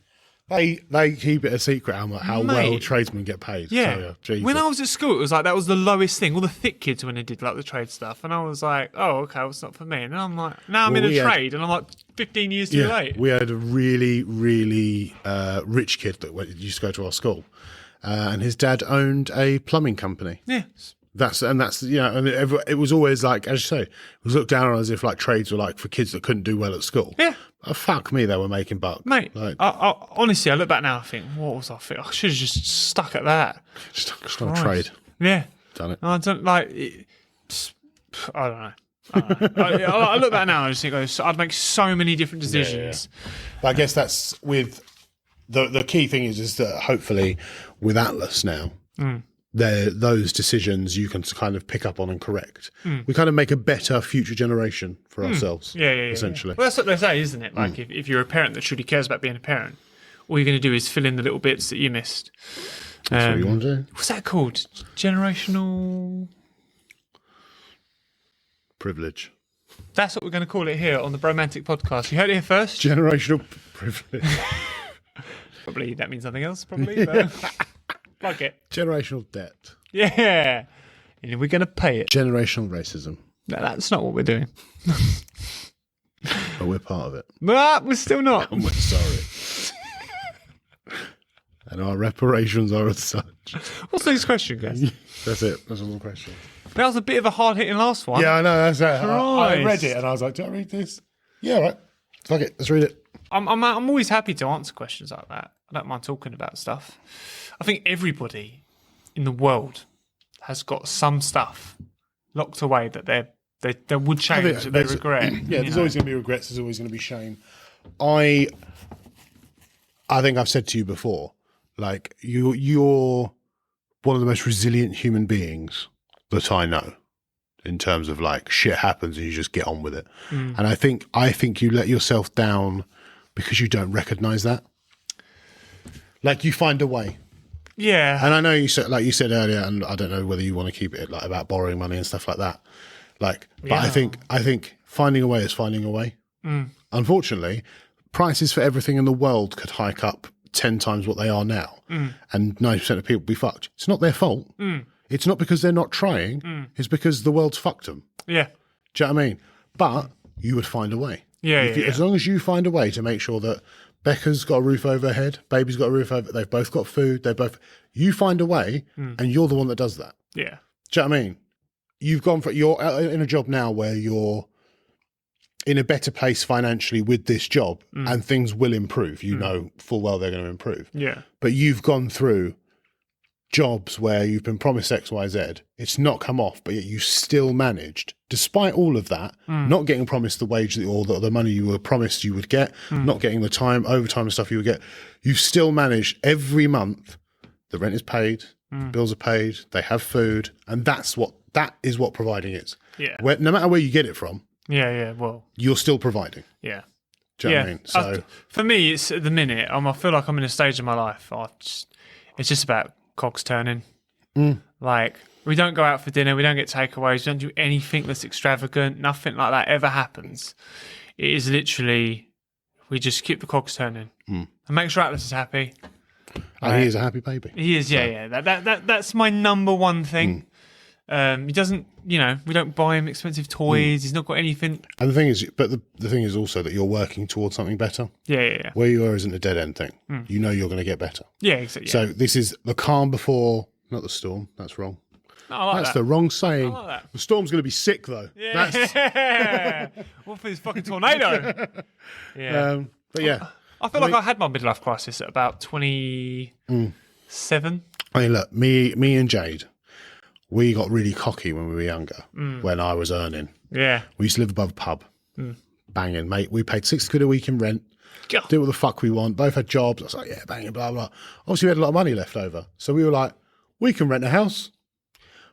They keep it a secret how well tradesmen get paid. Yeah. When I was at school, it was like that was the lowest thing. All the thick kids when they did like the trade stuff, and I was like, "Oh, okay, well, it's not for me." And I'm like, now I'm in a trade, and I'm like 15 years too late. We had a really, really rich kid that used to go to our school, and his dad owned a plumbing company. Yeah. That's and it was always like, as you say, it was looked down on as if like trades were like for kids that couldn't do well at school. Yeah. Fuck me, they were making buck. Mate, like, I honestly, I look back now, I think, what was I thinking? I should have just stuck at that. Just on a trade. Yeah. Done it. I don't like it. I don't know. I look back now and I just think I'd make so many different decisions. Yeah. But I guess that's with the key thing is that hopefully with Atlas now, those decisions you can kind of pick up on and correct. We kind of make a better future generation for ourselves. Yeah. Essentially. Well, that's what they say, isn't it? Like if you're a parent that truly cares about being a parent, all you're going to do is fill in the little bits that you missed. That's what you want to do. What's that called? Generational privilege. That's what we're going to call it here on the Bromantic Podcast. You heard it here first. Generational privilege. Probably that means something else. Probably. But fuck it. Generational debt. Yeah. And we're going to pay it. Generational racism. No, that's not what we're doing. But we're part of it. But we're still not. And we're sorry. And our reparations are as such. What's the next question, guys? That's it. That's all the questions. That was a bit of a hard-hitting last one. Yeah, I know. That's it. I read it and I was like, do I read this? Yeah, right. Fuck it. Let's read it. I'm always happy to answer questions like that. I don't mind talking about stuff. I think everybody in the world has got some stuff locked away that they would change, that they regret. Yeah, there's always going to be regrets. There's always going to be shame. I think I've said to you before, like you're one of the most resilient human beings that I know, in terms of like shit happens and you just get on with it. And I think you let yourself down because you don't recognize that. Like you find a way. Yeah. And I know you said, like you said earlier, and I don't know whether you want to keep it like about borrowing money and stuff like that. Like, but I think finding a way is finding a way. Unfortunately, prices for everything in the world could hike up 10 times what they are now, and 90% of people would be fucked. It's not their fault. It's not because they're not trying. It's because the world's fucked them. Yeah. Do you know what I mean? But you would find a way. Yeah, As long as you find a way to make sure that Becca's got a roof over her head, baby's got a roof over, they've both got food, you find a way, and you're the one that does that. Yeah. Do you know what I mean? you've gone for, you're in a job now where you're in a better place financially with this job, and things will improve. You know full well they're going to improve. Yeah. But you've gone through jobs where you've been promised X, Y, Z. It's not come off, but yet you still managed, despite all of that, not getting promised the wage or the money you were promised you would get, not getting the time, overtime and stuff you would get. You've still managed every month. The rent is paid, bills are paid, they have food, and that is what providing is. Yeah. No matter where you get it from, well, you're still providing. Yeah. Do you know what I mean? So for me, it's at the minute, I feel like I'm in a stage of my life. It's just about cogs turning. Like, we don't go out for dinner, we don't get takeaways, we don't do anything that's extravagant, nothing like that ever happens. It is literally, we just keep the cogs turning and make sure Atlas is happy. And he is a happy baby. He is, yeah. That's my number one thing. He doesn't, we don't buy him expensive toys. He's not got anything. And the thing is, but the thing is also that you're working towards something better. Yeah. Where you are isn't a dead end thing. You know you're going to get better. Yeah, exactly. Yeah. So this is the calm before, not the storm. That's wrong. No, I like That's that. the wrong saying. I like that. The storm's going to be sick though. Yeah. What for this fucking tornado? Yeah. But yeah. I feel like I had my midlife crisis at about 27. I mean, look, me and Jade, we got really cocky when we were younger, when I was earning. Yeah. We used to live above a pub. Banging, mate. We paid £60 a week in rent. God. Do what the fuck we want. Both had jobs. I was like, yeah, banging, blah, blah. Obviously, we had a lot of money left over. So we were like, we can rent a house.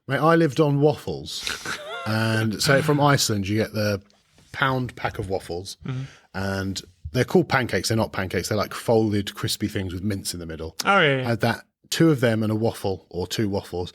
Mate, I lived on waffles. And so from Iceland, you get the pound pack of waffles. And they're called pancakes. They're not pancakes. They're like folded, crispy things with mince in the middle. Oh, yeah. I had that, 2 of them and a waffle or 2 waffles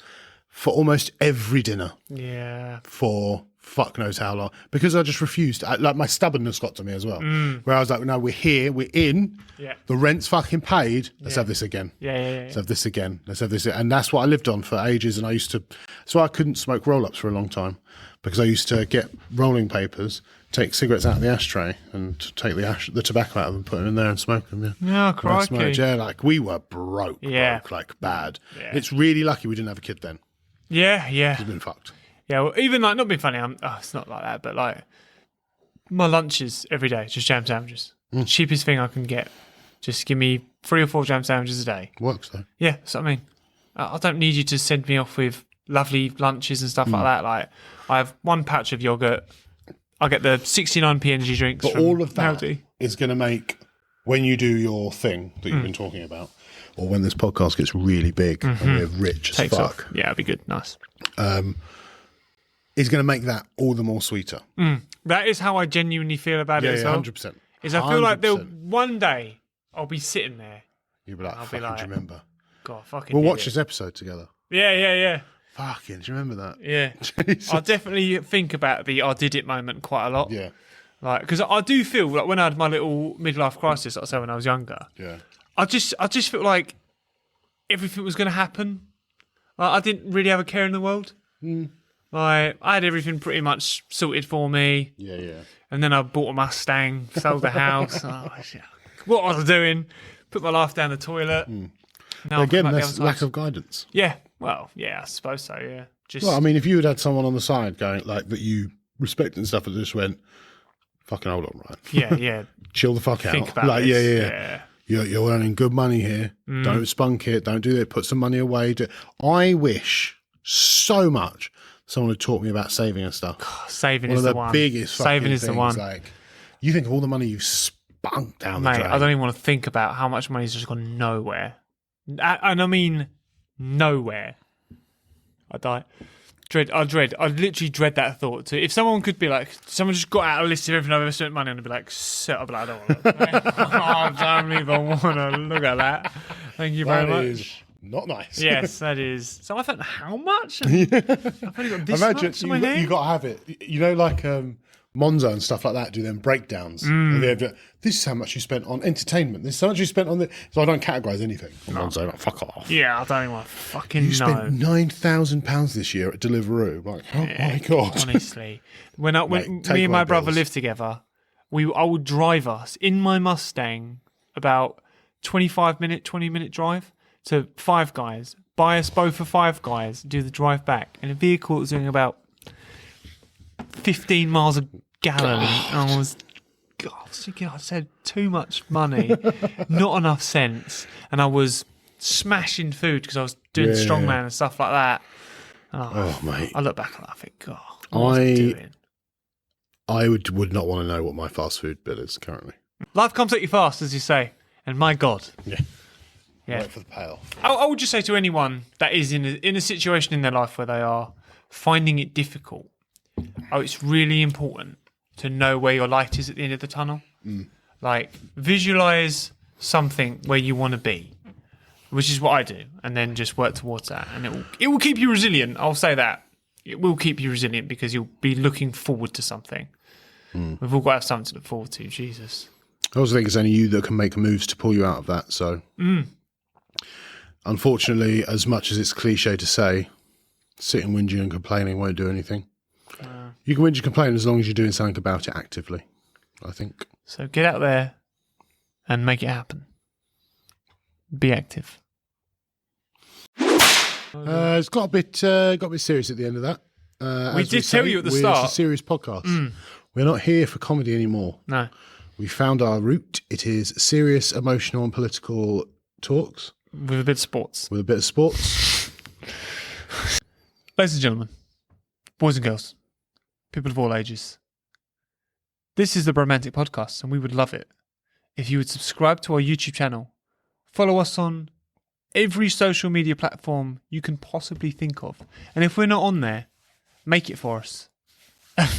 for almost every dinner. Yeah. For fuck knows how long. Because I just refused. Like, my stubbornness got to me as well. Where I was like, no, we're here. We're in. Yeah. The rent's fucking paid. Let's have this again. Yeah. Let's have this again. Let's have this. And that's what I lived on for ages. And I used to, so I couldn't smoke roll-ups for a long time because I used to get rolling papers, take cigarettes out of the ashtray and take the tobacco out of them, put them in there and smoke them. Yeah. Oh, crikey. Yeah, like we were broke, like bad. Yeah. It's really lucky we didn't have a kid then. Yeah. We've been fucked. Yeah, well, even like, not being funny, it's not like that, but like my lunches every day, just jam sandwiches. Cheapest thing I can get. Just give me 3 or 4 jam sandwiches a day. Works though. Yeah, that's what I mean. I don't need you to send me off with lovely lunches and stuff like that. Like, I have 1 pouch of yogurt. I get the 69p energy drinks. But from all of that Aldi. is going to make, when you do your thing that you've been talking about, or when this podcast gets really big and we're rich as Takes fuck, off. Yeah, it'd be good. Nice. is going to make that all the more sweeter. That is how I genuinely feel about it as well. 100%. Is I feel like one day I'll be sitting there. You'll be like, I'll be fucking, like, do you remember? God, fucking. We'll watch idiot. this episode together. Yeah. Fucking, do you remember that? Yeah. Jesus. I definitely think about the I did it moment quite a lot. Yeah. Like, because I do feel like when I had my little midlife crisis, like I said, when I was younger, Yeah. I just felt like everything was going to happen. Like, I didn't really have a care in the world. Like, I had everything pretty much sorted for me. Yeah. And then I bought a Mustang, sold the house. What was I doing? Put my life down the toilet. Now I'm Again, back the that's other lack side. of guidance. Yeah. Well, yeah, I suppose so, yeah. Just Well, I mean, if you had someone on the side going, like, that you respect and stuff, that just went, fucking hold on, right? Yeah. Chill the fuck out. Think about like, this. yeah. You're earning good money here. Don't spunk it. Don't do that. Put some money away. I wish so much someone had taught me about saving and stuff. Saving One is of the the one. biggest fucking Saving is the things, one. Like, you think of all the money you've spunk down the Mate, drain. I don't even want to think about how much money's just gone nowhere. And I mean nowhere. I literally dread that thought. If someone could be like, someone just got out a list of everything I've ever spent money on and be like, I'd be like, I don't want to. I don't even want to look at that. Thank you very That much. is not nice. Yes, that is. So I thought, how much? I've only got this Imagine much in my name. you got to have it. You know, like Monzo and stuff like that do them breakdowns. And they have this is how much you spent on entertainment. This is how much you spent on the. So I don't categorise anything on Monzo. Like, fuck off. Yeah, I don't even want to fucking You know. spent £9,000 this year at Deliveroo. Like, oh my god! Honestly, when Mate, me and my away brother bills. lived together, I would drive us in my Mustang about 20-minute drive to Five Guys. Buy us both for Five Guys, do the drive back in a vehicle that was doing about 15 miles a gallon. And I was thinking I said too much money, not enough sense, and I was smashing food because I was doing strongman and stuff like that. Oh, mate. I look back and I think, God, what was I doing? I would not want to know what my fast food bill is currently. Life comes at you fast, as you say, and my God. Yeah. Right for the pail. I would just say to anyone that is in a situation in their life where they are finding it difficult, it's really important to know where your light is at the end of the tunnel. Like, visualize something where you want to be, which is what I do, and then just work towards that. And it will keep you resilient. I'll say that. It will keep you resilient because you'll be looking forward to something. We've all got to have something to look forward to, Jesus. I also think it's only you that can make moves to pull you out of that. So, unfortunately, as much as it's cliche to say, sitting, whinging and complaining won't do anything. You can whinge and complain as long as you're doing something about it actively, I think. So get out there and make it happen. Be active. It's got a bit serious at the end of that. We did tell you at the start. It's a serious podcast. We're not here for comedy anymore. No. We found our route. It is serious, emotional and political talks. With a bit of sports. With a bit of sports. Ladies and gentlemen, boys and girls, people of all ages, this is the Bromantic Podcast, and we would love it if you would subscribe to our YouTube channel, follow us on every social media platform you can possibly think of, and if we're not on there, make it for us.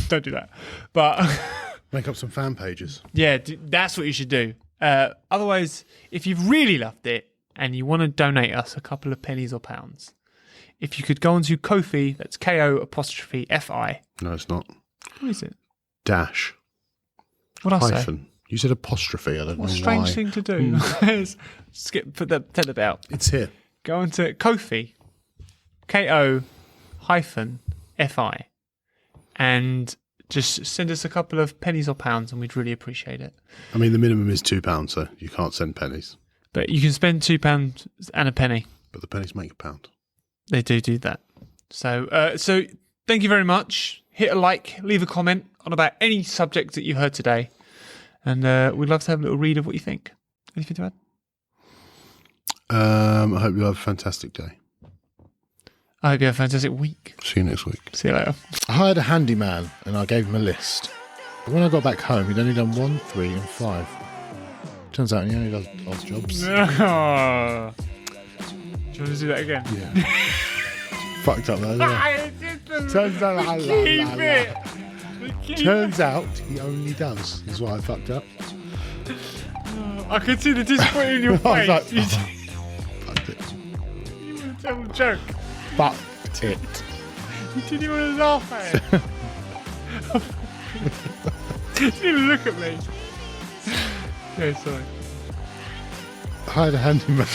Don't do that, but make up some fan pages. Yeah, that's what you should do. Otherwise, if you've really loved it and you want to donate us a couple of pennies or pounds, if you could go onto Ko-fi, that's Ko''Fi. No, it's not. What is it? Dash. What'd I say? Hyphen. You said apostrophe. I don't know why. What a strange thing to do. Put the tab out. It's here. Go onto Ko-fi, Ko'-Fi, and just send us a couple of pennies or pounds, and we'd really appreciate it. I mean, the minimum is £2, so you can't send pennies. But you can spend £2 and a penny. But the pennies make £1. They do that. So thank you very much. Hit a like, leave a comment on about any subject that you heard today. And we'd love to have a little read of what you think. Anything to add? I hope you have a fantastic day. I hope you have a fantastic week. See you next week. See you later. I hired a handyman and I gave him a list. But when I got back home, he'd only done 1, 3 and 5. Turns out he only does odd jobs. Do you want to do that again? Yeah. Fucked up though. Yeah. Turns out he only does. Is why I fucked up. I could see the disappointment in your face. I was like, fucked it. You want to tell a joke? Fucked it. You didn't even want to laugh at it. You didn't even look at me. Yeah, sorry. I hired a handyman.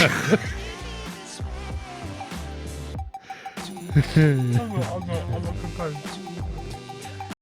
I'm not composed.